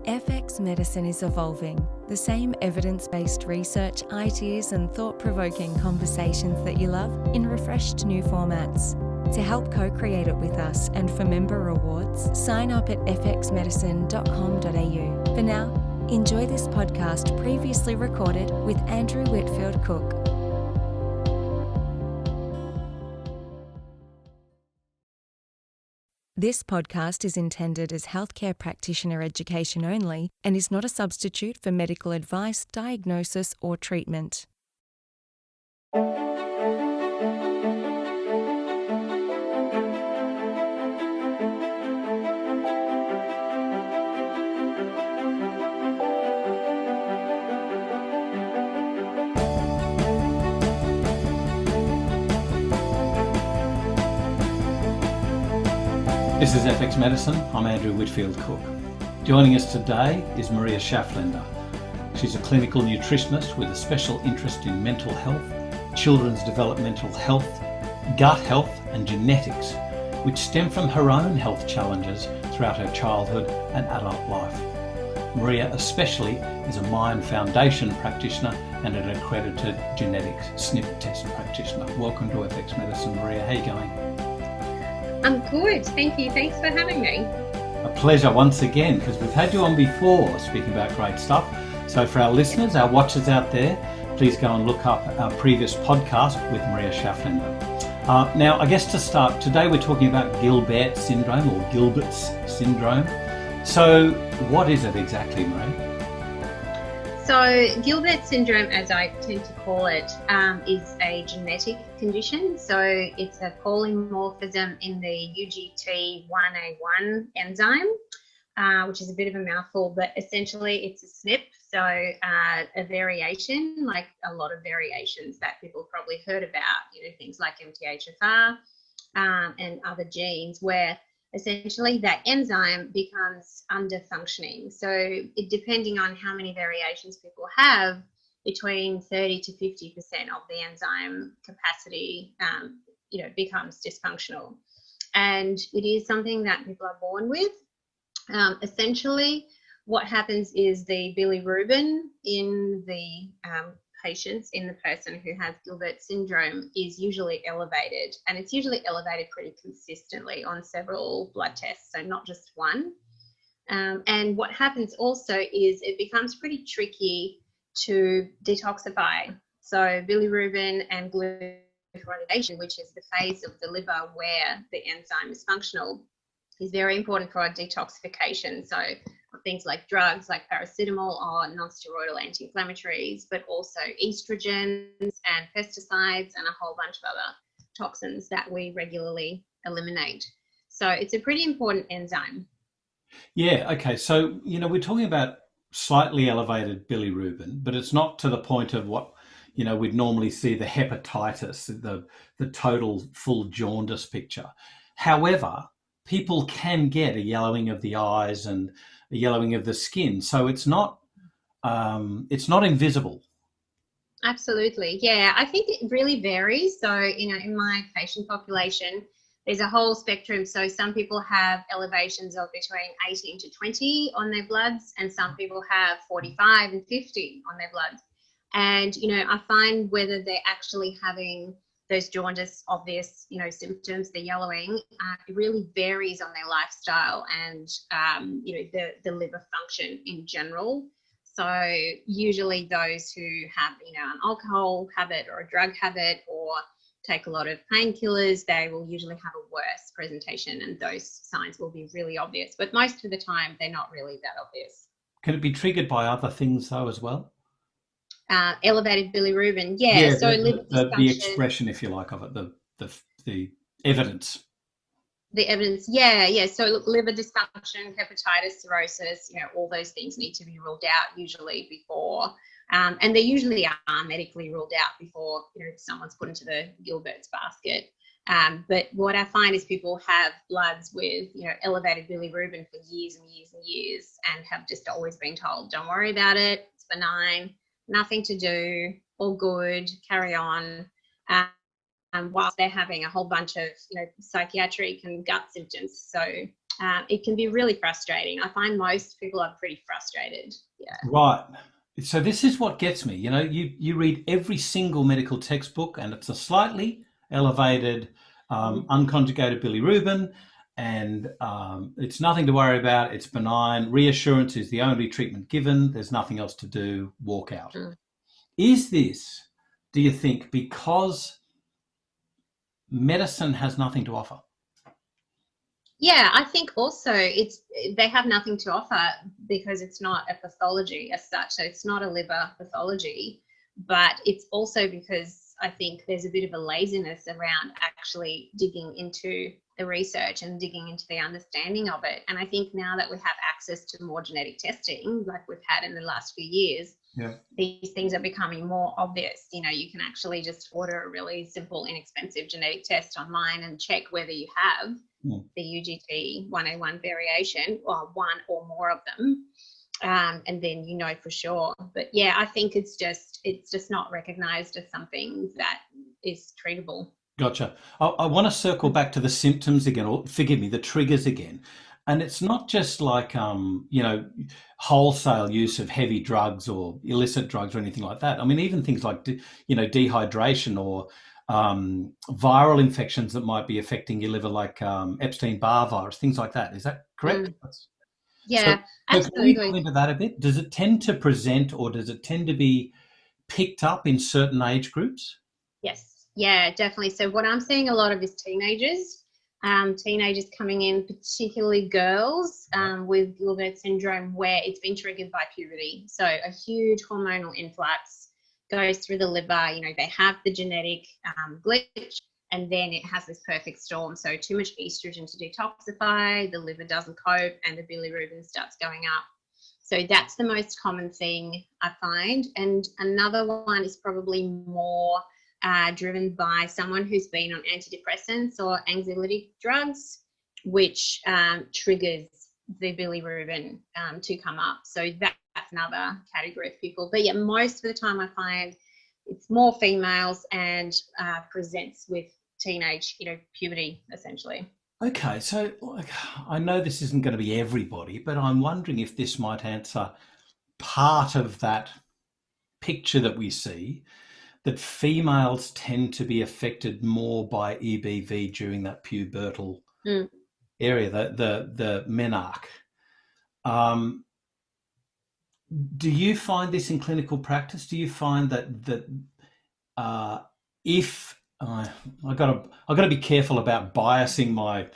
FX medicine is evolving. The same evidence-based research, ideas and thought-provoking conversations that you love in refreshed new formats. To help co-create it with us and for member rewards, sign up at fxmedicine.com.au. For now, enjoy this podcast previously recorded with Andrew Whitfield Cook. This podcast is intended as healthcare practitioner education only and is not a substitute for medical advice, diagnosis, or treatment. This is FX Medicine. I'm Andrew Whitfield Cook. Joining us today is Maria Shaflender. She's a clinical nutritionist with a special interest in mental health, children's developmental health, gut health and genetics, which stem from her own health challenges throughout her childhood and adult life. Maria especially is a Mind Foundation practitioner and an accredited genetic SNP test practitioner. Welcome to FX Medicine, Maria. How are you going? I'm good, thank you. Thanks for having me. A pleasure once again, because we've had you on before speaking about great stuff. So for our listeners, our watchers out there, please go and look up our previous podcast with Maria Shaflender. Now, I guess to start, today we're talking about Gilbert syndrome or Gilbert's syndrome. So what is it exactly, Maria? So Gilbert syndrome, as I tend to call it, is a genetic condition. So it's a polymorphism in the UGT1A1 enzyme, which is a bit of a mouthful, but essentially it's a SNP. So a variation, like a lot of variations that people probably heard about, things like MTHFR and other genes where essentially that enzyme becomes under-functioning. So depending on how many variations people have, between 30 to 50% of the enzyme capacity, becomes dysfunctional. And it is something that people are born with. Essentially, what happens is the bilirubin in the in the person who has Gilbert syndrome is usually elevated, and it's usually elevated pretty consistently on several blood tests, so not just one. And what happens also is it becomes pretty tricky to detoxify. So bilirubin and glucuronidation, which is the phase of the liver where the enzyme is functional, is very important for our detoxification. So things like drugs like paracetamol or non-steroidal anti-inflammatories, but also estrogens and pesticides and a whole bunch of other toxins that we regularly eliminate. So it's a pretty important enzyme. Yeah, okay. So, we're talking about slightly elevated bilirubin, but it's not to the point of what, we'd normally see the hepatitis, the total full jaundice picture. However, people can get a yellowing of the eyes and a yellowing of the skin. So it's not invisible. Absolutely. Yeah, I think it really varies. So, in my patient population, there's a whole spectrum. So some people have elevations of between 18 to 20 on their bloods, and some people have 45 and 50 on their bloods. And, I find whether they're actually having those jaundice obvious, symptoms, the yellowing, it really varies on their lifestyle and, the liver function in general. So usually those who have, an alcohol habit or a drug habit or take a lot of painkillers, they will usually have a worse presentation and those signs will be really obvious. But most of the time, they're not really that obvious. Can it be triggered by other things though as well? Elevated bilirubin, yeah. So the expression, if you like, of it, the evidence. The evidence, yeah. So look, liver dysfunction, hepatitis, cirrhosis, all those things need to be ruled out usually before, and they usually are medically ruled out before someone's put into the Gilbert's basket. But what I find is people have bloods with elevated bilirubin for years and years and years, and have just always been told, don't worry about it, it's benign. Nothing to do, all good, carry on, whilst they're having a whole bunch of, psychiatric and gut symptoms. So it can be really frustrating. I find most people are pretty frustrated. Yeah. Right. So this is what gets me. You read every single medical textbook, and it's a slightly elevated unconjugated bilirubin, and it's nothing to worry about. It's benign. Reassurance is the only treatment given. There's nothing else to do. Walk out. Is this, do you think, because medicine has nothing to offer? Yeah, I think also they have nothing to offer because it's not a pathology as such. So it's not a liver pathology, but it's also because I think there's a bit of a laziness around actually digging into the research and digging into the understanding of it. And I think now that we have access to more genetic testing, like we've had in the last few years, these things are becoming more obvious. You can actually just order a really simple, inexpensive genetic test online and check whether you have the UGT 1A1 variation, or one or more of them, and then for sure. But yeah, I think it's just not recognised as something that is treatable. Gotcha. I want to circle back to the symptoms again, or forgive me, the triggers again. And it's not just like, wholesale use of heavy drugs or illicit drugs or anything like that. I mean, even things like, dehydration or viral infections that might be affecting your liver, like Epstein-Barr virus, things like that. Is that correct? Yeah, so absolutely. Can you go into that a bit? Does it tend to present, or does it tend to be picked up in certain age groups? Yes, yeah, definitely. So what I'm seeing a lot of is teenagers coming in, particularly girls with Gilbert syndrome, where it's been triggered by puberty. So a huge hormonal influx goes through the liver. They have the genetic glitch, and then it has this perfect storm. So too much estrogen to detoxify, the liver doesn't cope, and the bilirubin starts going up. So that's the most common thing I find. And another one is probably more driven by someone who's been on antidepressants or anxiolytic drugs, which triggers the bilirubin to come up. So that's another category of people. But yeah, most of the time I find it's more females and presents with teenage, puberty, essentially. Okay, so I know this isn't going to be everybody, but I'm wondering if this might answer part of that picture that we see, that females tend to be affected more by EBV during that pubertal area, the menarche. Do you find this in clinical practice? Do you find that if I got to be careful about biasing my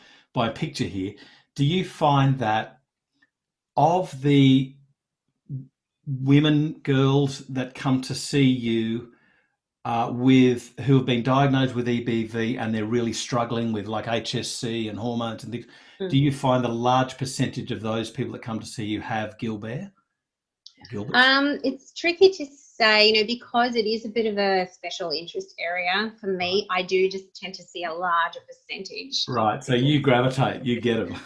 picture here. Do you find that of the women, girls that come to see you who have been diagnosed with EBV and they're really struggling with like HSC and hormones and things, do you find a large percentage of those people that come to see you have Gilbert? It's tricky to say, because it is a bit of a special interest area for me. I do just tend to see a larger percentage. Right. So you gravitate, you get them.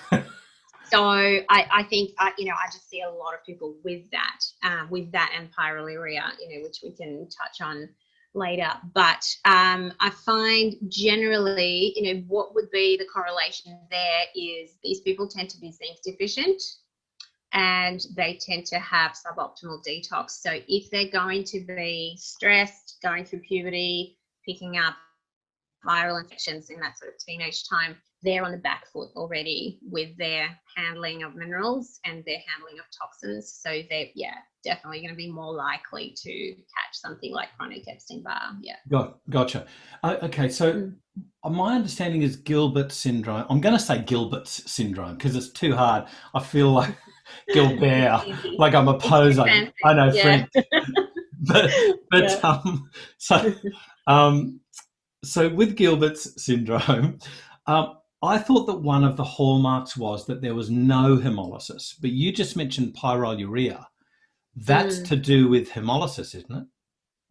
So I think, I just see a lot of people with that and pyroluria, which we can touch on later. But I find generally, what would be the correlation there is these people tend to be zinc deficient, and they tend to have suboptimal detox. So if they're going to be stressed, going through puberty, picking up viral infections in that sort of teenage time, they're on the back foot already with their handling of minerals and their handling of toxins. So they're, definitely going to be more likely to catch something like chronic Epstein-Barr. Yeah. Gotcha. Okay, so my understanding is Gilbert syndrome. I'm going to say Gilbert's syndrome because it's too hard. I feel like Gilbert, like I'm a poser. I know French, but so with Gilbert's syndrome, I thought that one of the hallmarks was that there was no hemolysis, but you just mentioned pyroluria. That's to do with hemolysis, isn't it?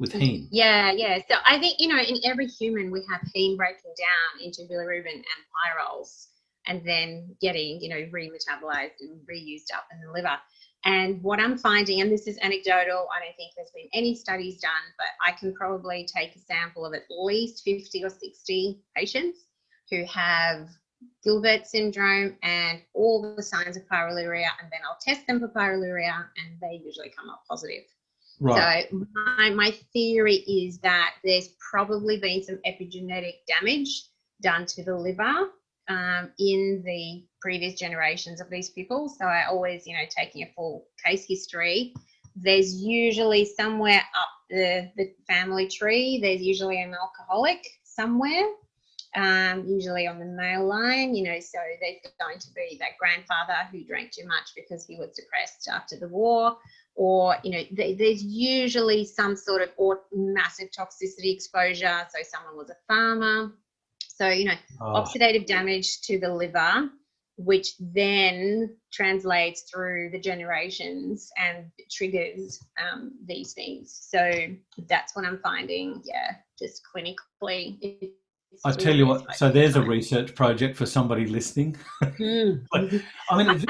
With heme. Yeah. So I think, in every human we have heme breaking down into bilirubin and pyrols, and then getting, remetabolized and reused up in the liver. And what I'm finding, and this is anecdotal, I don't think there's been any studies done, but I can probably take a sample of at least 50 or 60 patients who have Gilbert syndrome and all the signs of pyroluria, and then I'll test them for pyroluria, and they usually come up positive. Right. So my theory is that there's probably been some epigenetic damage done to the liver in the previous generations of these people. So I always, taking a full case history, there's usually somewhere up the family tree, there's usually an alcoholic somewhere, usually on the male line, so there's going to be that grandfather who drank too much because he was depressed after the war, or, there's usually some sort of massive toxicity exposure. So someone was a farmer. So, oxidative damage to the liver, which then translates through the generations and triggers these things. So that's what I'm finding, just clinically. I tell you what, so there's a research project for somebody listening. I'd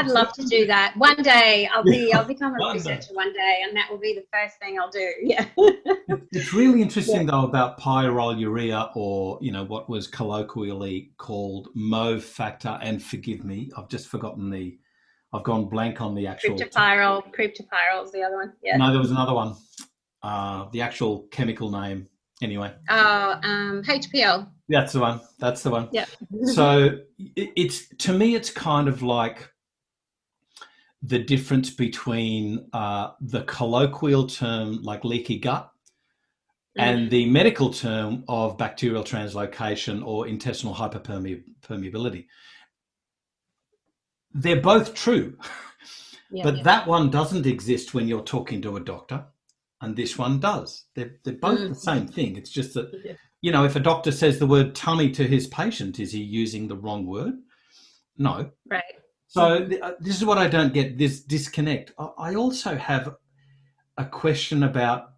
love to do that. One day I'll become a researcher one day, and that will be the first thing I'll do. Yeah. It's really interesting though about pyroluria, or what was colloquially called Mauve factor, and forgive me, I've just forgotten I've gone blank on the actual cryptopyrrole is the other one. Yeah. No, there was another one. The actual chemical name. Anyway. HPL. That's the one. Yeah. So to me, it's kind of like the difference between the colloquial term like leaky gut and the medical term of bacterial translocation or intestinal hyperpermeability. They're both true, but that one doesn't exist when you're talking to a doctor. And this one does. They're both the same thing. It's just that, if a doctor says the word tummy to his patient, is he using the wrong word? No. Right. So this is what I don't get, this disconnect. I also have a question about,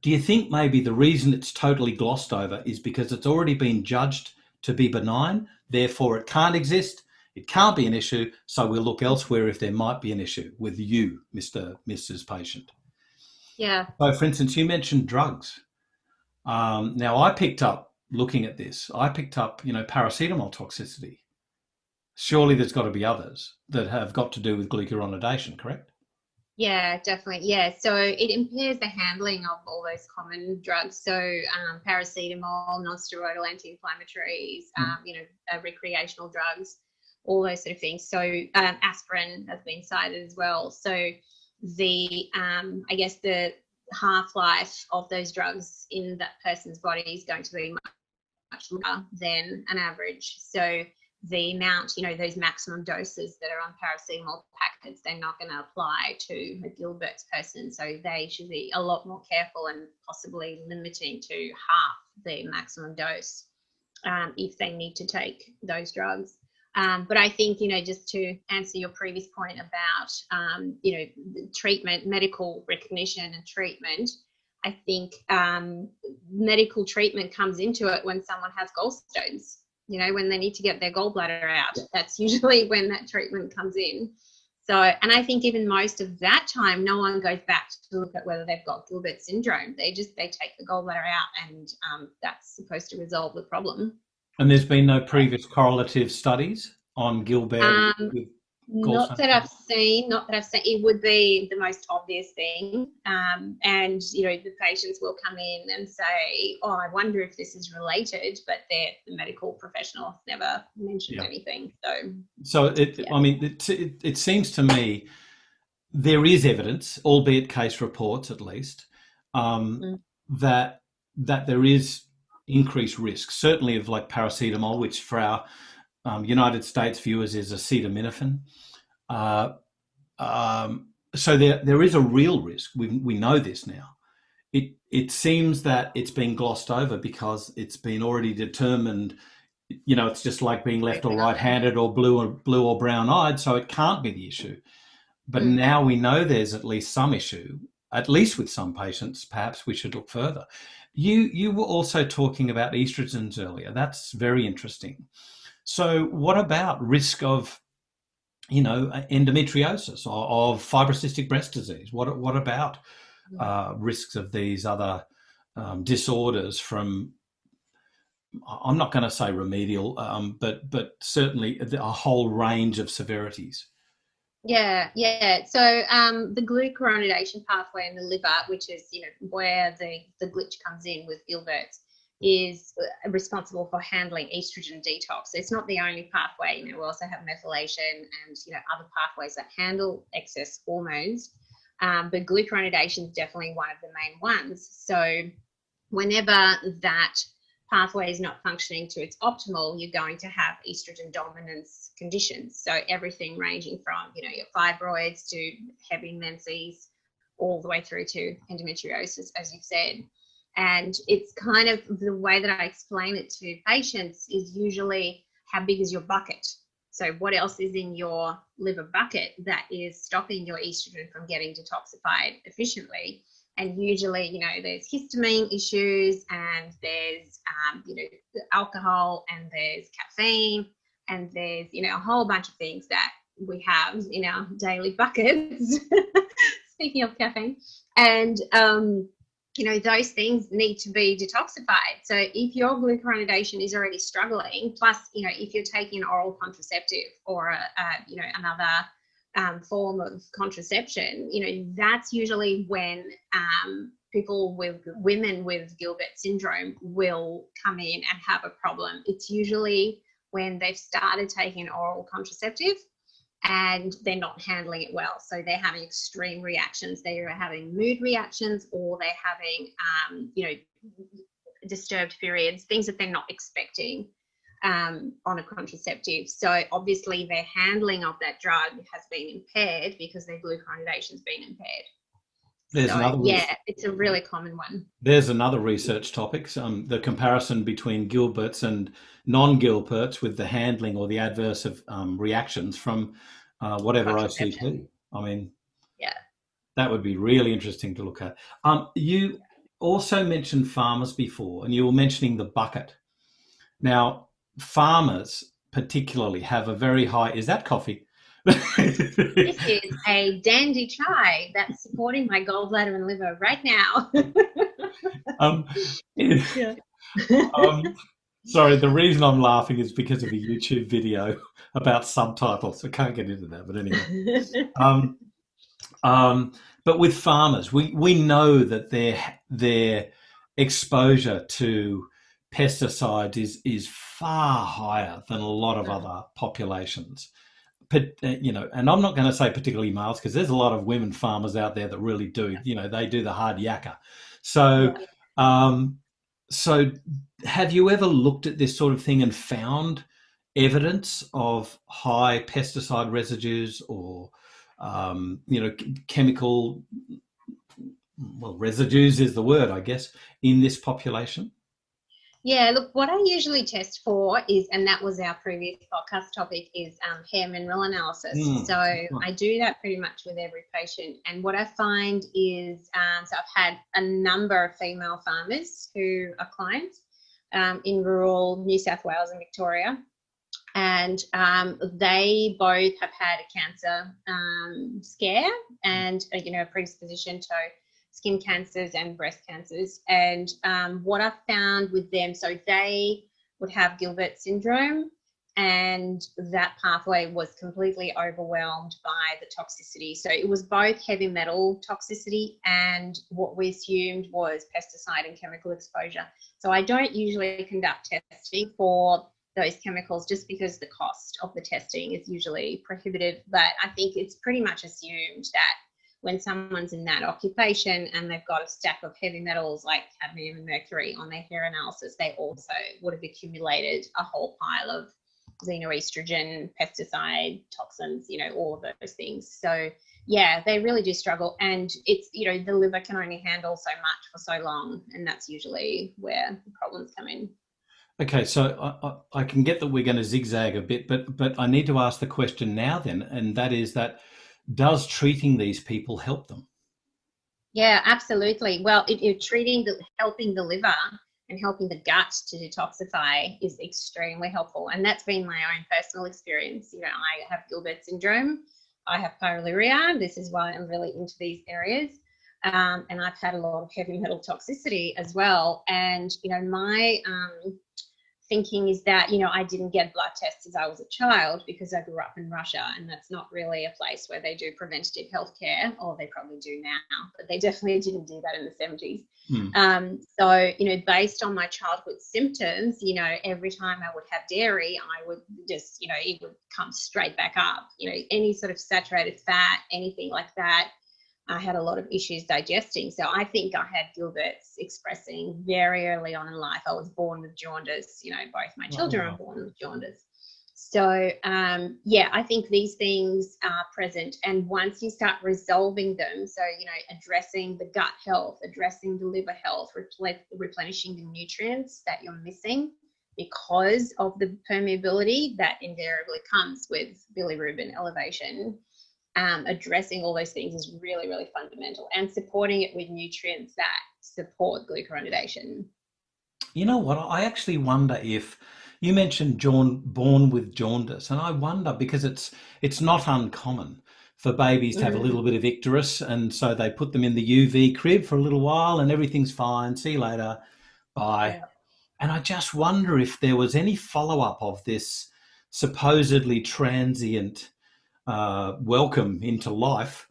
do you think maybe the reason it's totally glossed over is because it's already been judged to be benign, therefore it can't exist, it can't be an issue, so we'll look elsewhere if there might be an issue with you, Mrs. Patient? Yeah. So, for instance, you mentioned drugs. Now, I picked up, looking at this, paracetamol toxicity. Surely there's got to be others that have got to do with glucuronidation, correct? Yeah, definitely. Yeah. So it impairs the handling of all those common drugs. So paracetamol, non-steroidal anti-inflammatories, recreational drugs, all those sort of things. So aspirin has been cited as well. So the the half-life of those drugs in that person's body is going to be much longer than an average. So the amount, those maximum doses that are on paracetamol packets, they're not going to apply to a Gilbert's person. So they should be a lot more careful and possibly limiting to half the maximum dose if they need to take those drugs. But I think, just to answer your previous point about, treatment, medical recognition and treatment, I think medical treatment comes into it when someone has gallstones, when they need to get their gallbladder out. That's usually when that treatment comes in. So, and I think even most of that time, no one goes back to look at whether they've got Gilbert syndrome. They take the gallbladder out, and that's supposed to resolve the problem. And there's been no previous correlative studies on Gilbert? Not that I've seen. It would be the most obvious thing. And, the patients will come in and say, oh, I wonder if this is related, but the medical professional has never mentioned anything. So it seems to me there is evidence, albeit case reports at least, that there is increased risk, certainly of like paracetamol, which for our United States viewers is acetaminophen. So there is a real risk. We know this now. It seems that it's been glossed over because it's been already determined. It's just like being left or right-handed or blue or brown-eyed, so it can't be the issue. But now we know there's at least some issue, at least with some patients. Perhaps we should look further. You were also talking about estrogens earlier. That's very interesting. So what about risk of, endometriosis or of fibrocystic breast disease? What about risks of these other disorders from I'm not going to say remedial, but certainly a whole range of severities. Yeah. So the glucuronidation pathway in the liver, which is where the glitch comes in with Gilbert's, is responsible for handling estrogen detox. So it's not the only pathway. We also have methylation and other pathways that handle excess hormones. But glucuronidation is definitely one of the main ones. So whenever that pathway is not functioning to its optimal, you're going to have estrogen dominance conditions. So everything ranging from, your fibroids to heavy menses, all the way through to endometriosis, as you've said. And it's kind of the way that I explain it to patients is usually how big is your bucket? So what else is in your liver bucket that is stopping your estrogen from getting detoxified efficiently? And usually, there's histamine issues, and there's, alcohol, and there's caffeine, and there's, a whole bunch of things that we have in our daily buckets. Speaking of caffeine, and, those things need to be detoxified. So if your glucuronidation is already struggling, plus, if you're taking an oral contraceptive or, another form of contraception, that's usually when women with Gilbert syndrome will come in and have a problem. It's usually when they've started taking an oral contraceptive and they're not handling it well. So they're having extreme reactions. They're having mood reactions, or they're having, disturbed periods, things that they're not expecting on a contraceptive. So obviously their handling of that drug has been impaired because their glucuronidation's been impaired. It's a really common one. There's another research topic, the comparison between Gilbert's and non-Gilbert's with the handling or the adverse of reactions from whatever OCT. I mean, that would be really interesting to look at. You also mentioned farmers before, and you were mentioning the bucket. Now, farmers particularly have a very high, is that coffee? This is a dandy chai that's supporting my gallbladder and liver right now. Sorry, the reason I'm laughing is because of a YouTube video about subtitles. I can't get into that, but anyway. But with farmers, we know that their exposure to pesticides is far higher than a lot of other populations. But, and I'm not going to say particularly males, because there's a lot of women farmers out there that really do, they do the hard yakka. So, so have you ever looked at this sort of thing and found evidence of high pesticide residues or, chemical, residues is the word, I guess, in this population? Yeah, look, what I usually test for is, and that was our previous podcast topic, is hair mineral analysis. So I do that pretty much with every patient. And what I find is, so I've had a number of female farmers who are clients in rural New South Wales and Victoria. And they both have had a cancer scare and, a predisposition to skin cancers and breast cancers. And what I found with them, so they would have Gilbert syndrome, and that pathway was completely overwhelmed by the toxicity. So it was both heavy metal toxicity and what we assumed was pesticide and chemical exposure. So I don't usually conduct testing for those chemicals just because the cost of the testing is usually prohibitive. But I think it's pretty much assumed that when someone's in that occupation and they've got a stack of heavy metals like cadmium and mercury on their hair analysis, they also would have accumulated a whole pile of xenoestrogen, pesticide, toxins, all of those things. So yeah, they really do struggle. And it's, the liver can only handle so much for so long. And that's usually where the problems come in. Okay, so I can get that we're going to zigzag a bit, but I need to ask the question now then, and that is that, does treating these people help them? Yeah, absolutely. Well, helping the liver and helping the gut to detoxify is extremely helpful. And that's been my own personal experience. I have Gilbert syndrome. I have pyroluria. This is why I'm really into these areas. And I've had a lot of heavy metal toxicity as well. And, thinking is that, you know, I didn't get blood tests as I was a child because I grew up in Russia, and that's not really a place where they do preventative healthcare, or they probably do now, but they definitely didn't do that in the 70s. So, you know, based on my childhood symptoms, you know, every time I would have dairy, I would just, you know, it would come straight back up. You know, any sort of saturated fat, anything like that, I had a lot of issues digesting. So I think I had Gilbert's expressing very early on in life. I was born with jaundice. You know, both my children are born with jaundice. So, yeah, I think these things are present. And once you start resolving them, so, you know, addressing the gut health, addressing the liver health, replenishing the nutrients that you're missing because of the permeability that invariably comes with bilirubin elevation, addressing all those things is really, really fundamental, and supporting it with nutrients that support glucuronidation. You know what? I actually wonder if you mentioned born with jaundice, and I wonder, because it's not uncommon for babies to have a little bit of icterus, and so they put them in the UV crib for a little while and everything's fine. See you later. Bye. Yeah. And I just wonder if there was any follow-up of this supposedly transient welcome into life.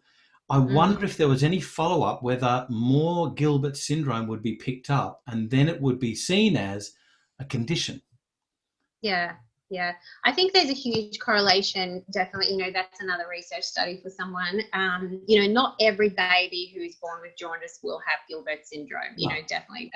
I wonder if there was any follow-up whether more Gilbert syndrome would be picked up and then it would be seen as a condition. Yeah. I think there's a huge correlation, definitely. You know, that's another research study for someone. You know, not every baby who is born with jaundice will have Gilbert syndrome. You know, definitely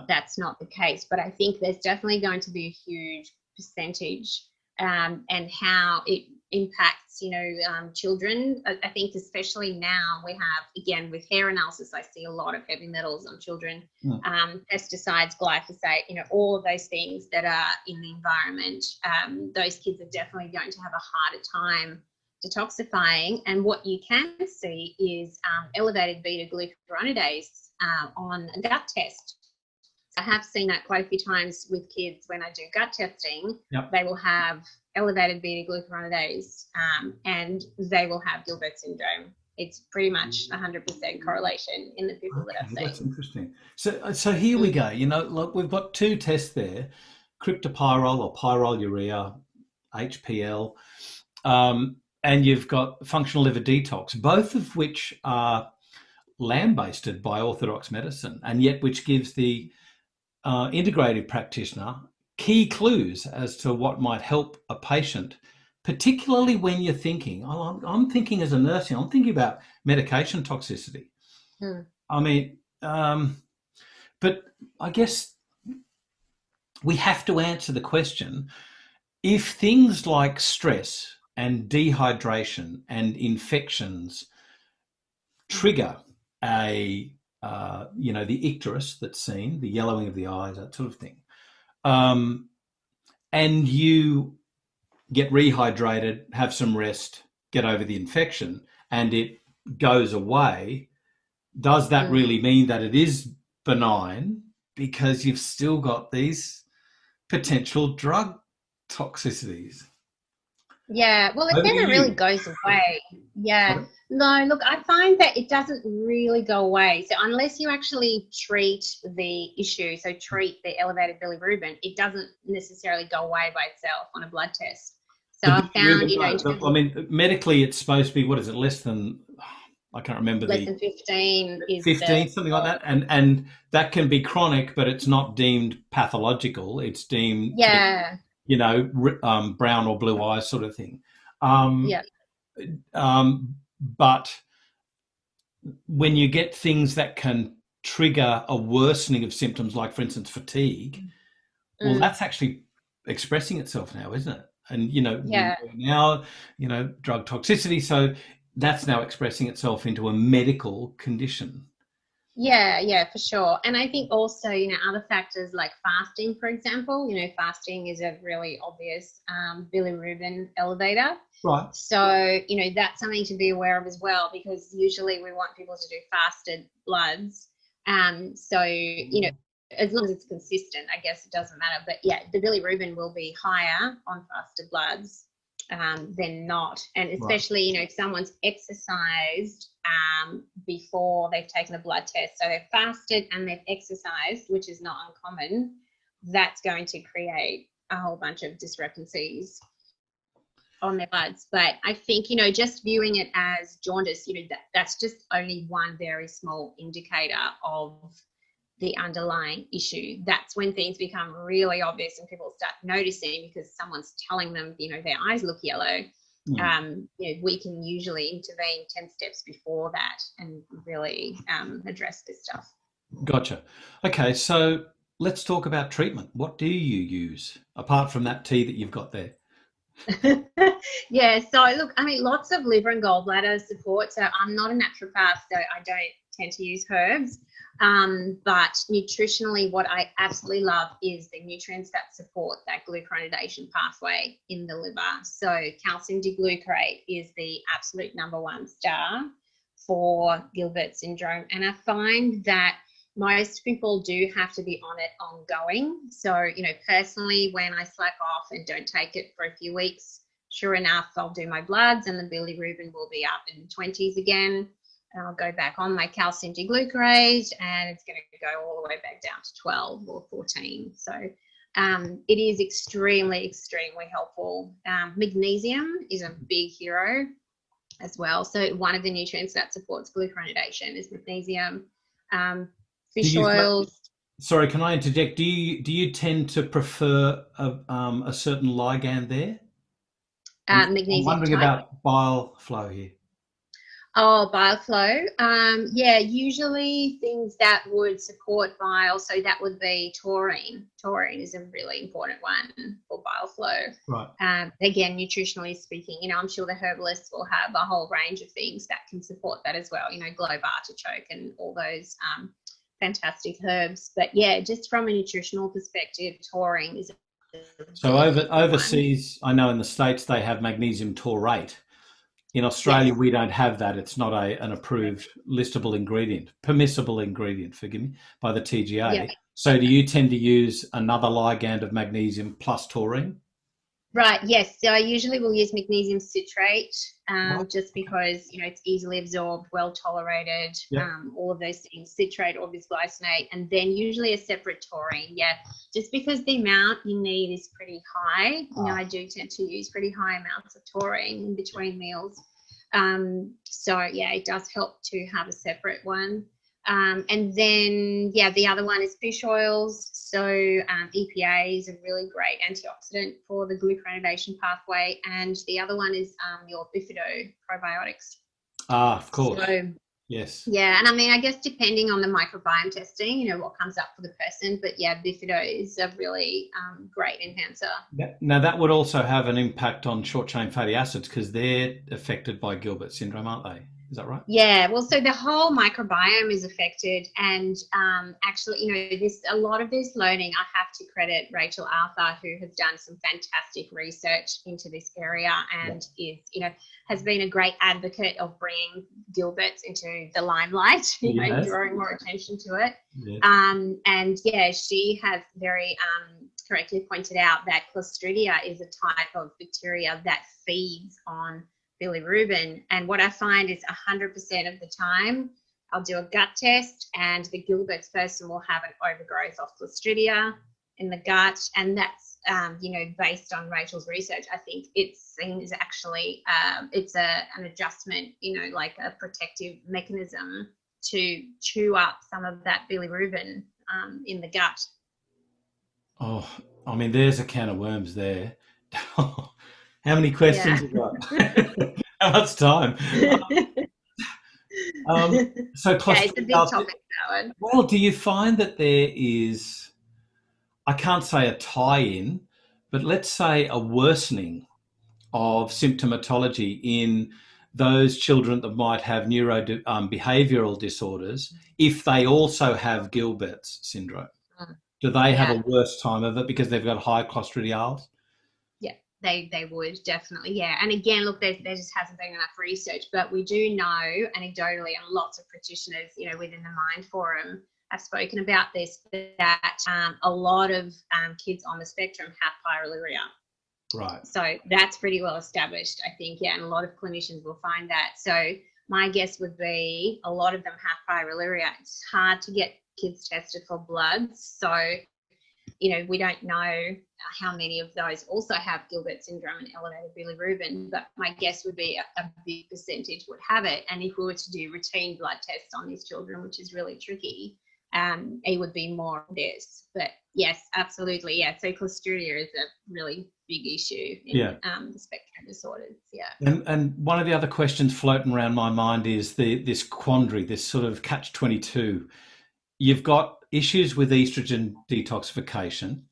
that's not the case. But I think there's definitely going to be a huge percentage, and how it impacts, you know, children. I think especially now we have, again, with hair analysis, I see a lot of heavy metals on children, pesticides, glyphosate, you know, all of those things that are in the environment. Those kids are definitely going to have a harder time detoxifying. And what you can see is elevated beta glucuronidase on a gut test. I have seen that quite a few times with kids when I do gut testing. They will have elevated beta glucuronidase, and they will have Gilbert syndrome. It's pretty much 100% correlation in the people that I've seen. That's interesting. So here we go. You know, look, we've got two tests there: cryptopyrrole or pyroluria, HPL, and you've got functional liver detox, both of which are lambasted by Orthodox medicine, and yet which gives the integrative practitioner key clues as to what might help a patient, particularly when you're thinking, I'm thinking as a nurse, I'm thinking about medication toxicity. I mean, but I guess we have to answer the question, if things like stress and dehydration and infections trigger you know, the icterus that's seen, the yellowing of the eyes, that sort of thing, and you get rehydrated, have some rest, get over the infection, and it goes away, does that really mean that it is benign? Because you've still got these potential drug toxicities. Yeah, well, it never really goes away. Yeah. No, look, I find that it doesn't really go away. So unless you actually treat the issue, so treat the elevated bilirubin, it doesn't necessarily go away by itself on a blood test. So I found, you know, I mean, medically it's supposed to be, what is it, less than, I can't remember, less than 15 is 15, something like that, and that can be chronic, but it's not deemed pathological. It's deemed, you know, brown or blue eyes sort of thing. But when you get things that can trigger a worsening of symptoms, like, for instance, fatigue, well, that's actually expressing itself now, isn't it? And, you know, now, you know, drug toxicity, so that's now expressing itself into a medical condition. Yeah, for sure. And I think also, you know, other factors like fasting, for example, you know, fasting is a really obvious bilirubin elevator. Right. So, you know, that's something to be aware of as well, because usually we want people to do fasted bloods. So, you know, as long as it's consistent, I guess it doesn't matter. But yeah, the bilirubin will be higher on fasted bloods than not. And especially, you know, if someone's exercised before they've taken a blood test, so they've fasted and they've exercised, which is not uncommon, that's going to create a whole bunch of discrepancies on their bloods. But I think, just viewing it as jaundice, that's just only one very small indicator of the underlying issue. That's when things become really obvious and people start noticing because someone's telling them, their eyes look yellow. We can usually intervene 10 steps before that and really address this stuff. Gotcha. Okay, so let's talk about treatment. What do you use apart from that tea that you've got there? Yeah, so look, lots of liver and gallbladder support. So I'm not a naturopath, so I don't tend to use herbs. But nutritionally, what I absolutely love is the nutrients that support that glucuronidation pathway in the liver. So calcium deglucarate is the absolute number one star for Gilbert syndrome. And I find that most people do have to be on it ongoing. So, personally, when I slack off and don't take it for a few weeks, sure enough, I'll do my bloods and the bilirubin will be up in the 20s again. And I'll go back on my calcium deglucarate and it's going to go all the way back down to 12 or 14. So it is extremely, extremely helpful. Magnesium is a big hero as well. So one of the nutrients that supports glucuronidation is magnesium. Fish oils. Sorry, can I interject? Do you tend to prefer a certain ligand there? Magnesium. I'm wondering about bile flow here. Oh, bile flow. Yeah, usually things that would support bile. So that would be taurine. Taurine is a really important one for bile flow. Right. Again, nutritionally speaking, I'm sure the herbalists will have a whole range of things that can support that as well. Globe artichoke and all those fantastic herbs. But yeah, just from a nutritional perspective, taurine is. So overseas, I know in the States they have magnesium taurate. In Australia, Yes. we don't have that. It's not an approved listable ingredient, permissible ingredient, forgive me, by the TGA. Yeah. So do you tend to use another ligand of magnesium plus taurine? Right, yes. So I usually will use magnesium citrate Right. just because, it's easily absorbed, well tolerated, Yep. all of those things, citrate or bisglycinate, and then usually a separate taurine. Yeah, just because the amount you need is pretty high. I do tend to use pretty high amounts of taurine in between meals. So, yeah, it does help to have a separate one. And then, the other one is fish oils. So EPA is a really great antioxidant for the glucuronidation pathway. And the other one is your bifido probiotics. Of course. So, yes. Yeah, and I guess depending on the microbiome testing, what comes up for the person. But yeah, bifido is a really great enhancer. Now that would also have an impact on short-chain fatty acids because they're affected by Gilbert syndrome, aren't they? Is that right? Yeah, well, so the whole microbiome is affected, and actually, a lot of this learning, I have to credit Rachel Arthur, who has done some fantastic research into this area and is, has been a great advocate of bringing Gilbert's into the limelight, drawing more attention to it. Yes. And yeah, she has very correctly pointed out that Clostridia is a type of bacteria that feeds on bilirubin. And what I find is 100% of the time I'll do a gut test and the Gilbert's person will have an overgrowth of Clostridia in the gut. And that's, based on Rachel's research, I think it's seen as actually, it's an adjustment, like a protective mechanism to chew up some of that bilirubin in the gut. Oh, there's a can of worms there. How many questions have you got? How much time? So Clostridia, it's a big topic, that one. Well, do you find that there is, I can't say a tie-in, but let's say a worsening of symptomatology in those children that might have behavioural disorders if they also have Gilbert's syndrome? Do they have a worse time of it because they've got high Clostridiales? Yeah, they would definitely. Yeah, and again, look, there just hasn't been enough research, but we do know anecdotally, and lots of practitioners, within the Mind Forum have spoken about this, that a lot of kids on the spectrum have pyroluria. Right. So that's pretty well established, I think. Yeah, and a lot of clinicians will find that. So my guess would be a lot of them have pyroluria. It's hard to get kids tested for bloods, so we don't know how many of those also have Gilbert syndrome and elevated bilirubin, but my guess would be a big percentage would have it. And if we were to do routine blood tests on these children, which is really tricky, it would be more of this. But yes, absolutely. Yeah. So Clostridia is a really big issue in the spectrum disorders. Yeah. And one of the other questions floating around my mind is this quandary, this sort of catch-22. You've got issues with estrogen detoxification.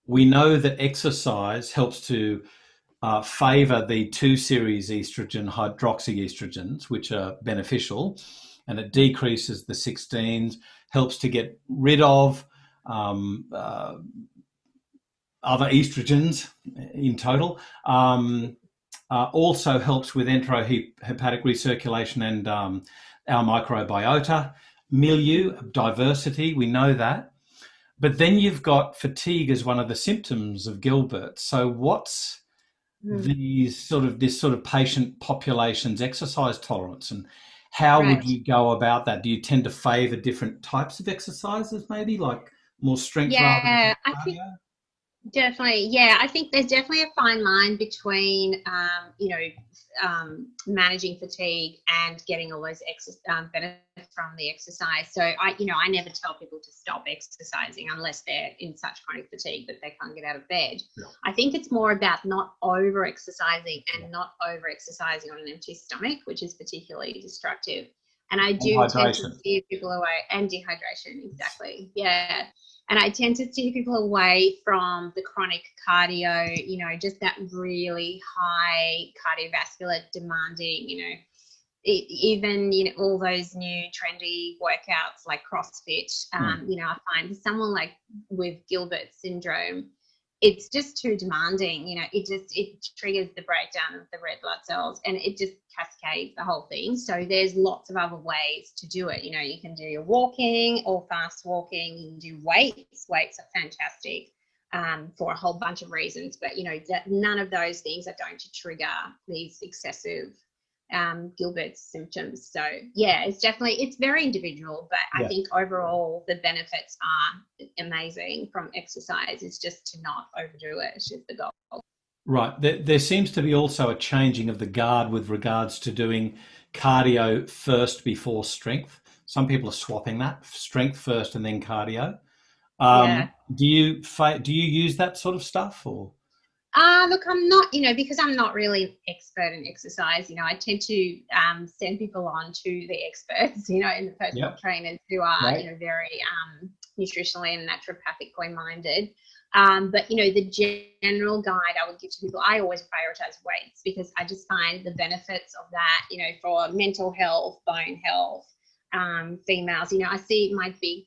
We know that exercise helps to favour the 2-series estrogen hydroxyestrogens, which are beneficial, and it decreases the 16s, helps to get rid of other estrogens in total. Also helps with enterohepatic recirculation and our microbiota, milieu, diversity, we know that. But then you've got fatigue as one of the symptoms of Gilbert. So what's this sort of patient population's exercise tolerance, and how would you go about that? Do you tend to favour different types of exercises, maybe like more strength rather than cardio? I think definitely. Yeah, I think there's definitely a fine line between, managing fatigue and getting all those benefits from the exercise. So I never tell people to stop exercising unless they're in such chronic fatigue that they can't get out of bed. Yeah. I think it's more about not over-exercising and not over-exercising on an empty stomach, which is particularly destructive. And I do tend to steer people away, and dehydration, exactly. Yeah. And I tend to steer people away from the chronic cardio, just that really high cardiovascular demanding, even, all those new trendy workouts like CrossFit. I find someone like with Gilbert syndrome, it's just too demanding. It triggers the breakdown of the red blood cells, and it just cascades the whole thing. So there's lots of other ways to do it. You can do your walking or fast walking. You can do weights. Weights are fantastic for a whole bunch of reasons, but none of those things are going to trigger these excessive Gilbert symptoms. So yeah, it's very individual, but I think overall the benefits are amazing from exercise. It's just to not overdo it. It's just the goal. Right. There seems to be also a changing of the guard with regards to doing cardio first before strength. Some people are swapping that, strength first and then cardio. Do you use that sort of stuff, or? Look, I'm not, because I'm not really expert in exercise, I tend to send people on to the experts, in the personal trainers who are, very nutritionally and naturopathically minded. But, the general guide I would give to people, I always prioritize weights, because I just find the benefits of that, for mental health, bone health, females. I see my big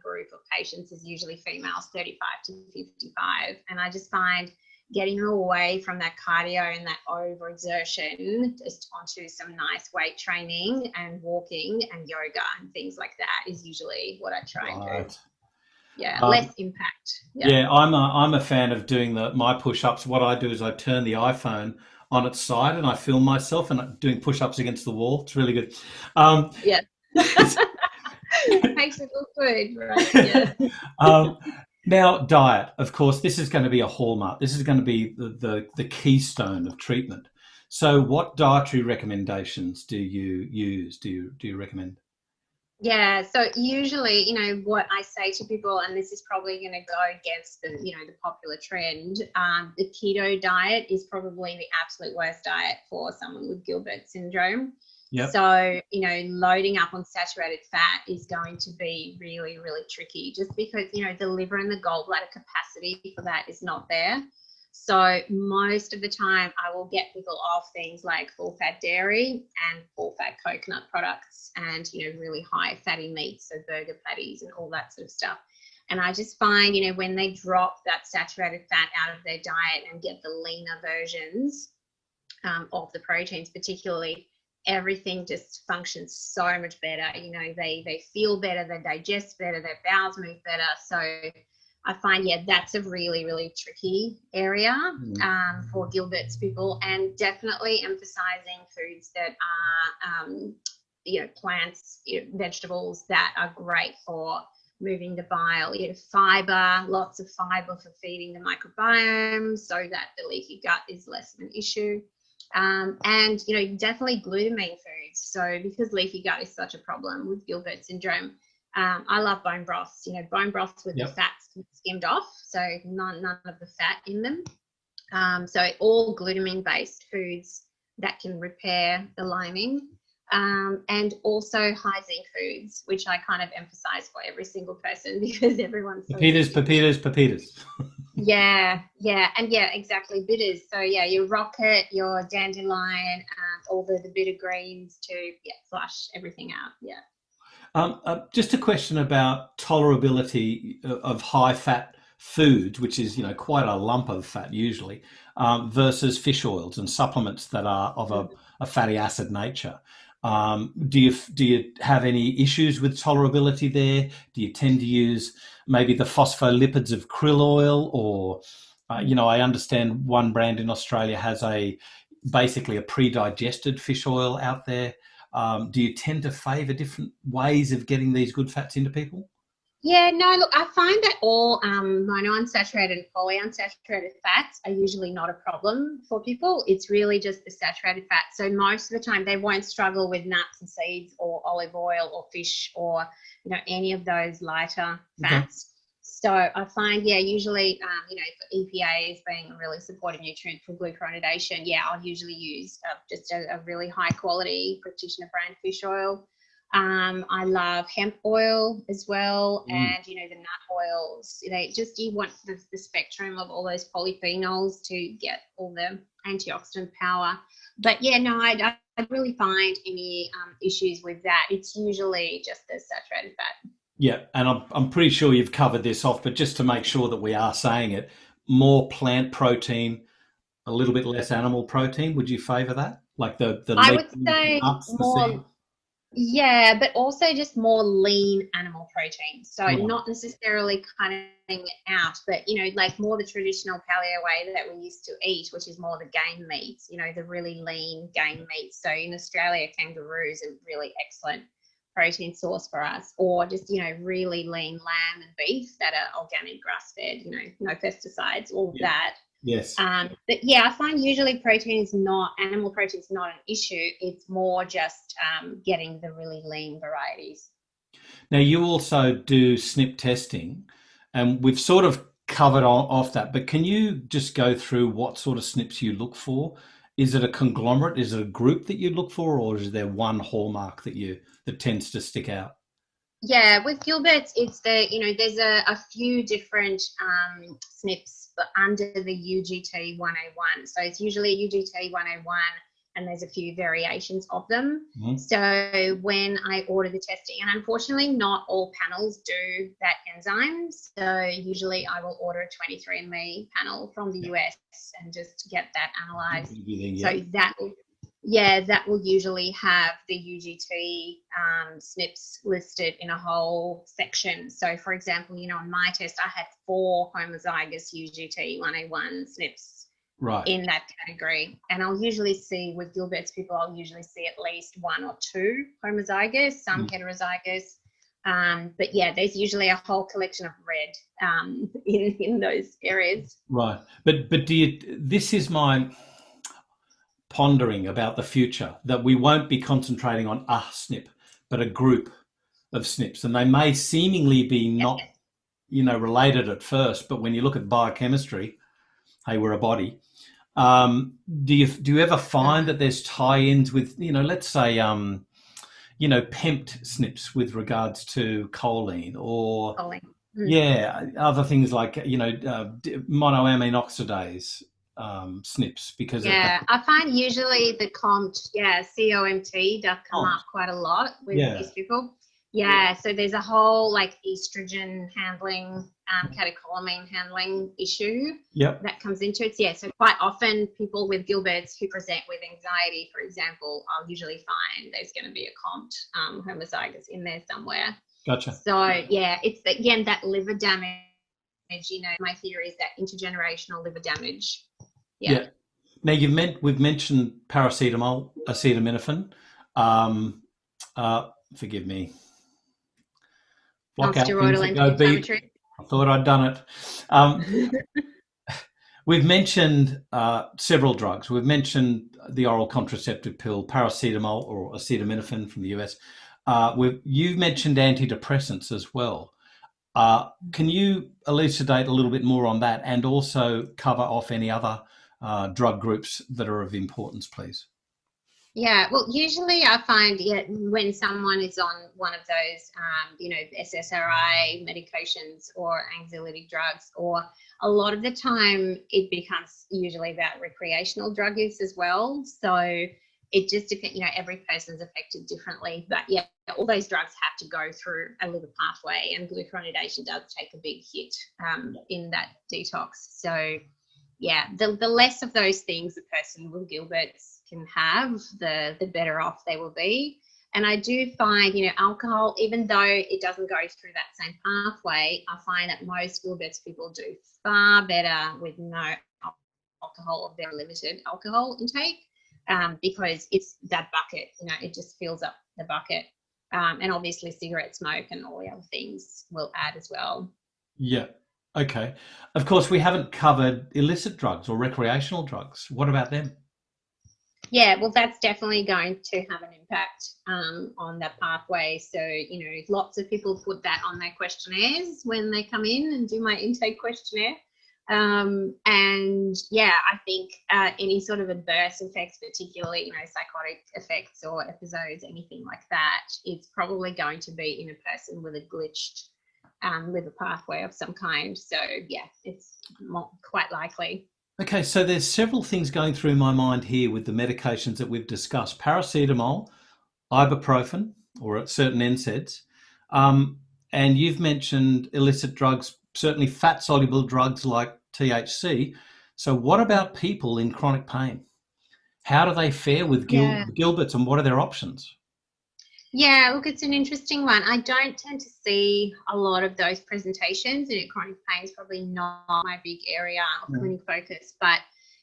group of patients is usually females 35 to 55. And I just find getting them away from that cardio and that overexertion just onto some nice weight training and walking and yoga and things like that is usually what I try and do. Yeah, less impact. Yeah, I'm a fan of doing my push-ups. What I do is I turn the iPhone on its side and I film myself and I'm doing push-ups against the wall. It's really good. Makes it look good, right? Yeah. Now, diet, of course, this is going to be a hallmark. This is going to be the keystone of treatment. So what dietary recommendations do you use? Do you recommend? Yeah, so usually, what I say to people, and this is probably going to go against the popular trend, the keto diet is probably the absolute worst diet for someone with Gilbert syndrome. Yep. So, loading up on saturated fat is going to be really, really tricky, just because, the liver and the gallbladder capacity for that is not there. So most of the time I will get people off things like full fat dairy and full fat coconut products and, really high fatty meats, so burger patties and all that sort of stuff. And I just find, when they drop that saturated fat out of their diet and get the leaner versions of the proteins particularly, everything just functions so much better. They feel better, they digest better, their bowels move better. So I find, that's a really, really tricky area for Gilbert's people, and definitely emphasizing foods that are, plants, vegetables that are great for moving the bile. Fiber, lots of fiber for feeding the microbiome so that the leaky gut is less of an issue. And, definitely glutamine foods. So because leaky gut is such a problem with Gilbert syndrome, I love bone broths, bone broths with the fats skimmed off, so none of the fat in them. So all glutamine-based foods that can repair the lining. And also high zinc foods, which I kind of emphasize for every single person because everyone's pepitas. Yeah, exactly, bitters. So your rocket, your dandelion, all the bitter greens to flush everything out. Just a question about tolerability of high fat foods, which is quite a lump of fat usually, versus fish oils and supplements that are of a fatty acid nature. Do you have any issues with tolerability there? Do you tend to use maybe the phospholipids of krill oil, or I understand one brand in Australia has basically a pre-digested fish oil out there. Do you tend to favour different ways of getting these good fats into people? Yeah, no, look, I find that all monounsaturated and polyunsaturated fats are usually not a problem for people. It's really just the saturated fat. So most of the time they won't struggle with nuts and seeds or olive oil or fish or, any of those lighter fats. So I find, usually, for EPA as being a really supportive nutrient for glucuronidation, I'll usually use just a really high quality practitioner brand fish oil. I love hemp oil as well, and the nut oils. You want the spectrum of all those polyphenols to get all the antioxidant power. But I really find any issues with that. It's usually just the saturated fat. Yeah, and I'm pretty sure you've covered this off, but just to make sure that we are saying it, more plant protein, a little bit less animal protein. Would you favour that? Like the I would say nuts, more. Yeah, but also just more lean animal protein. So not necessarily cutting it out, but, like more the traditional paleo way that we used to eat, which is more the game meats, the really lean game meats. So in Australia, kangaroos are really excellent protein source for us, or just, really lean lamb and beef that are organic grass-fed, no pesticides, all of that. Yes. But I find usually animal protein is not an issue. It's more just getting the really lean varieties. Now, you also do SNP testing, and we've sort of covered off that, but can you just go through what sort of SNPs you look for? Is it a conglomerate? Is it a group that you look for, or is there one hallmark that tends to stick out? Yeah, with Gilbert's, it's there's a few different SNPs under the UGT 101. So it's usually UGT 101, and there's a few variations of them. Mm-hmm. So when I order the testing, and unfortunately not all panels do that enzyme, so usually I will order a 23andMe panel from the US and just get that analyzed. So that will usually have the UGT SNPs listed in a whole section. So, for example, on my test, I had 4 homozygous UGT 101 SNPs in that category. And I'll usually see with Gilbert's people, I'll usually see at least 1 or 2 homozygous, some heterozygous. But there's usually a whole collection of red in those areas. Right. But this is my pondering about the future, that we won't be concentrating on a SNP, but a group of SNPs, and they may seemingly be not, related at first, but when you look at biochemistry, hey, we're a body. Do you ever find that there's tie-ins with, let's say, PEMT SNPs with regards to choline or other things like, monoamine oxidase SNPs, because I find usually the COMT does come up quite a lot with these people. So there's a whole like estrogen handling, catecholamine handling issue that comes into it. So quite often people with Gilbert's who present with anxiety, for example, I'll usually find there's going to be a COMT homozygous in there somewhere. Gotcha. So it's again that liver damage. My theory is that intergenerational liver damage. Yeah. Now we've mentioned paracetamol, acetaminophen. Forgive me. block out things Non-steroidal that go beep. anti-inflammatory. I thought I'd done it. We've mentioned several drugs. We've mentioned the oral contraceptive pill, paracetamol or acetaminophen from the US. You've mentioned antidepressants as well. Can you elucidate a little bit more on that and also cover off any other drug groups that are of importance, please? Yeah, well, usually I find when someone is on one of those, SSRI medications or anxiolytic drugs, or a lot of the time it becomes usually about recreational drug use as well. So it just depends, every person's affected differently. But yeah, all those drugs have to go through a liver pathway, and glucuronidation does take a big hit in that detox. So yeah, the less of those things a person with Gilbert's can have, the better off they will be. And I do find, alcohol, even though it doesn't go through that same pathway, I find that most Gilbert's people do far better with no alcohol or very limited alcohol intake, because it's that bucket, it just fills up the bucket. And obviously cigarette smoke and all the other things will add as well. Yeah. Okay. Of course, we haven't covered illicit drugs or recreational drugs. What about them? Yeah, well, that's definitely going to have an impact on that pathway. So, lots of people put that on their questionnaires when they come in and do my intake questionnaire. And yeah, I think any sort of adverse effects, particularly, psychotic effects or episodes, anything like that, it's probably going to be in a person with a glitched liver pathway of some kind. So yeah, it's quite likely. Okay, so there's several things going through my mind here with the medications that we've discussed: paracetamol, ibuprofen, or at certain NSAIDs, and you've mentioned illicit drugs, certainly fat-soluble drugs like THC. So what about people in chronic pain? How do they fare with Gilbert's, and what are their options? Yeah, look, it's an interesting one. I don't tend to see a lot of those presentations, and chronic pain is probably not my big area of clinic focus. But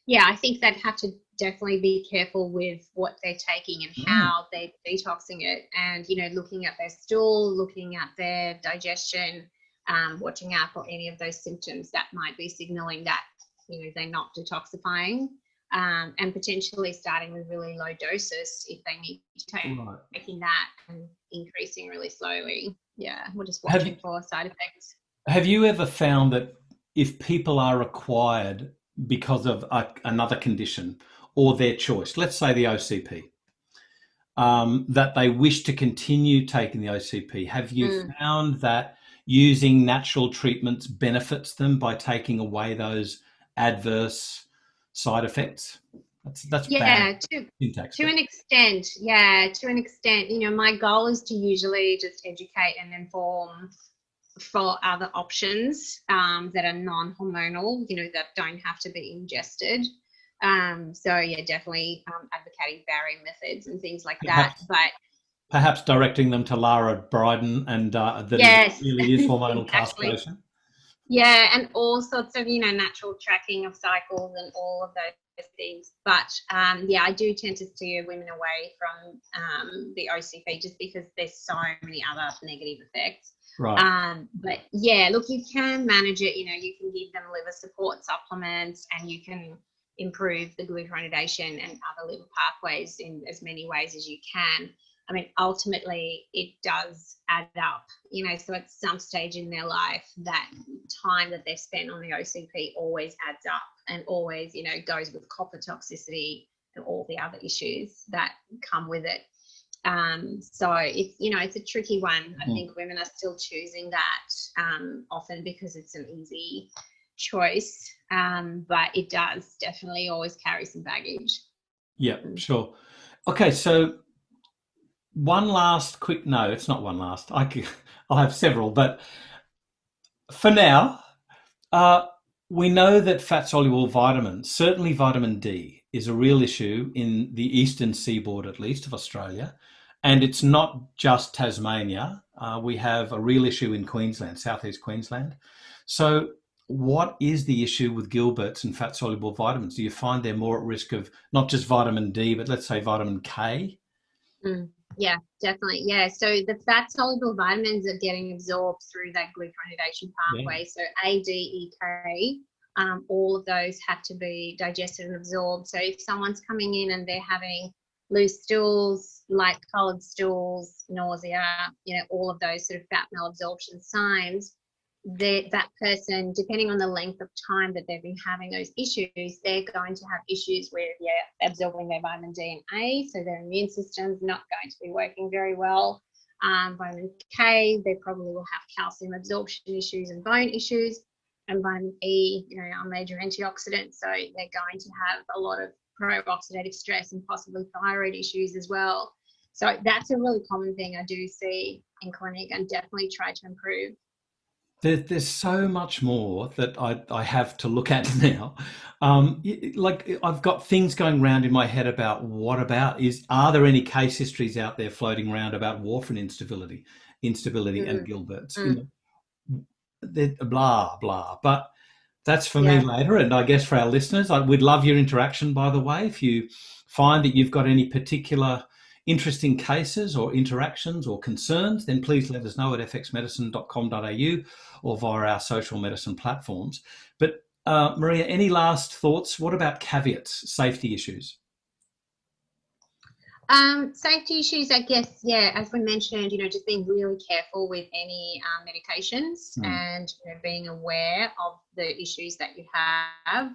yeah, I think they'd have to definitely be careful with what they're taking and how they're detoxing it, and looking at their stool, looking at their digestion, watching out for any of those symptoms that might be signaling that they're not detoxifying. And potentially starting with really low doses if they need to taking that and increasing really slowly. Yeah, we're just watching for side effects. Have you ever found that if people are required because of another condition or their choice, let's say the OCP, that they wish to continue taking the OCP, have you found that using natural treatments benefits them by taking away those adverse side effects? That's bad. To an extent. Yeah, to an extent. My goal is to usually just educate and inform for other options that are non-hormonal, that don't have to be ingested. So yeah, definitely advocating barrier methods and things like that. But perhaps directing them to Lara Bryden and that yes. it really is hormonal castration. Yeah, and all sorts of, natural tracking of cycles and all of those things. But yeah, I do tend to steer women away from the OCP just because there's so many other negative effects. Right. But yeah, look, you can manage it. You can give them liver support supplements, and you can improve the glucuronidation and other liver pathways in as many ways as you can. I mean, ultimately, it does add up, so at some stage in their life, that time that they've spent on the OCP always adds up and always, goes with copper toxicity and all the other issues that come with it. So it's, it's a tricky one. I think women are still choosing that often because it's an easy choice, but it does definitely always carry some baggage. Yeah, sure. Okay, so one last quick, no, it's not one last. I'll have several, but for now, we know that fat-soluble vitamins, certainly vitamin D, is a real issue in the eastern seaboard, at least, of Australia. And it's not just Tasmania. We have a real issue in Queensland, southeast Queensland. So what is the issue with Gilbert's and fat-soluble vitamins? Do you find they're more at risk of not just vitamin D, but let's say vitamin K? Yeah, definitely. Yeah. So the fat soluble vitamins are getting absorbed through that glucuronidation Yeah. pathway. So A, D, E, K, all of those have to be digested and absorbed. So if someone's coming in and they're having loose stools, light colored stools, nausea, all of those sort of fat malabsorption signs, that person, depending on the length of time that they've been having those issues, they're going to have issues with absorbing their vitamin D and A, so their immune system's not going to be working very well. Vitamin K, they probably will have calcium absorption issues and bone issues. And vitamin E, our major antioxidant, so they're going to have a lot of pro-oxidative stress and possibly thyroid issues as well. So that's a really common thing I do see in clinic, and definitely try to improve. There's so much more that I have to look at now. Like I've got things going around in my head about are there any case histories out there floating around about warfarin instability and Gilbert's? Blah, blah. But that's for me later. And I guess for our listeners, we'd love your interaction, by the way. If you find that you've got any particular interesting cases or interactions or concerns, then please let us know at fxmedicine.com.au or via our social medicine platforms. But Maria, any last thoughts? What about caveats, safety issues? Safety issues, I guess, as we mentioned, just being really careful with any medications and being aware of the issues that you have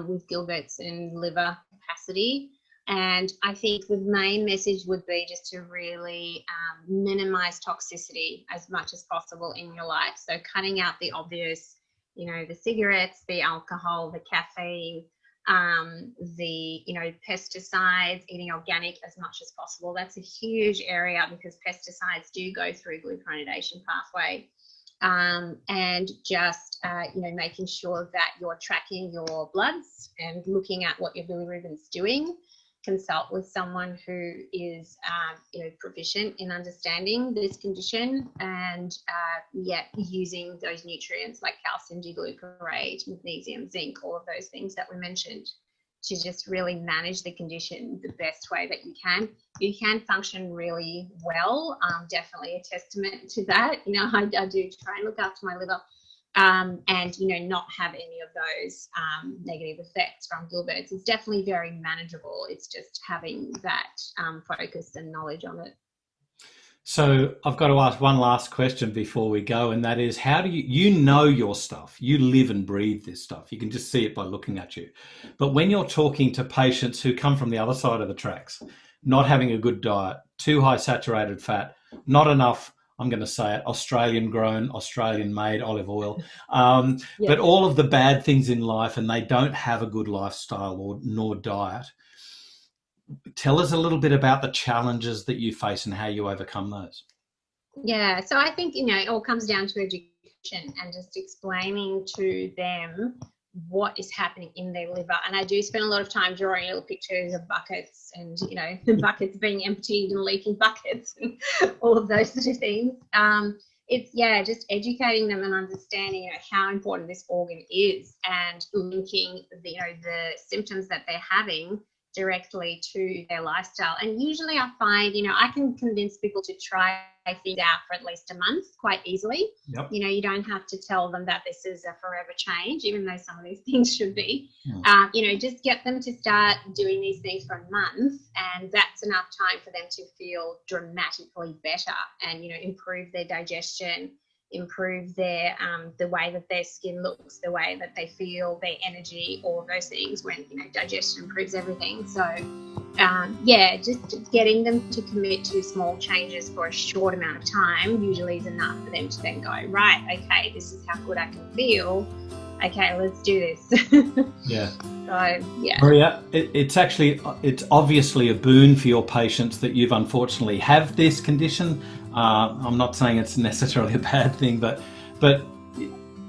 with Gilbert's and liver capacity. And I think the main message would be just to really minimize toxicity as much as possible in your life. So cutting out the obvious, the cigarettes, the alcohol, the caffeine, the pesticides, eating organic as much as possible. That's a huge area because pesticides do go through glucuronidation pathway. And just making sure that you're tracking your bloods and looking at what your bilirubin's doing. Consult with someone who is proficient in understanding this condition, and using those nutrients like calcium D-glucarate, magnesium, zinc, all of those things that we mentioned, to just really manage the condition the best way that you can. You can function really well. Definitely a testament to that. I do try and look after my liver. And not have any of those negative effects from Gilbert's. It's definitely very manageable. It's just having that focus and knowledge on it. So I've got to ask one last question before we go, and that is, how do you know your stuff? You live and breathe this stuff. You can just see it by looking at you. But when you're talking to patients who come from the other side of the tracks, not having a good diet, too high saturated fat, not enough, I'm going to say it, Australian grown, Australian made olive oil, but all of the bad things in life, and they don't have a good lifestyle nor diet. Tell us a little bit about the challenges that you face and how you overcome those. Yeah, so I think, it all comes down to education and just explaining to them what is happening in their liver. And I do spend a lot of time drawing little pictures of buckets and, the buckets being emptied and leaking buckets and all of those sort of things. It's, just educating them and understanding, how important this organ is, and linking, the symptoms that they're having directly to their lifestyle. And usually I find, I can convince people to try things out for at least a month quite easily. Yep. You don't have to tell them that this is a forever change, even though some of these things should be. Just get them to start doing these things for a month, and that's enough time for them to feel dramatically better and, improve their digestion, improve their the way that their skin looks, the way that they feel, their energy, all of those things. When digestion improves everything. So just getting them to commit to small changes for a short amount of time usually is enough for them to then go, right, okay, this is how good I can feel. Okay, let's do this. Yeah. So, Maria, it's obviously a boon for your patients that you've unfortunately have this condition. I'm not saying it's necessarily a bad thing, but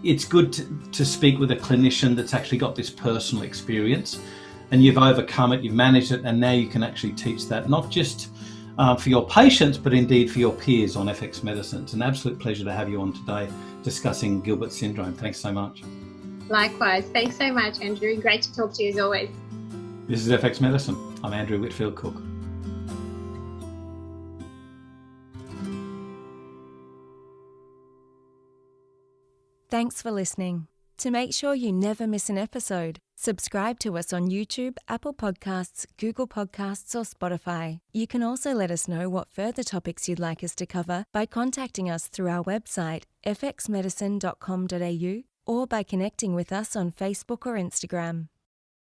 it's good to speak with a clinician that's actually got this personal experience, and you've overcome it, you've managed it, and now you can actually teach that, not just for your patients, but indeed for your peers on FX Medicine. It's an absolute pleasure to have you on today discussing Gilbert syndrome. Thanks so much. Likewise. Thanks so much, Andrew. Great to talk to you as always. This is FX Medicine. I'm Andrew Whitfield Cook. Thanks for listening. To make sure you never miss an episode, subscribe to us on YouTube, Apple Podcasts, Google Podcasts, or Spotify. You can also let us know what further topics you'd like us to cover by contacting us through our website, fxmedicine.com.au, or by connecting with us on Facebook or Instagram.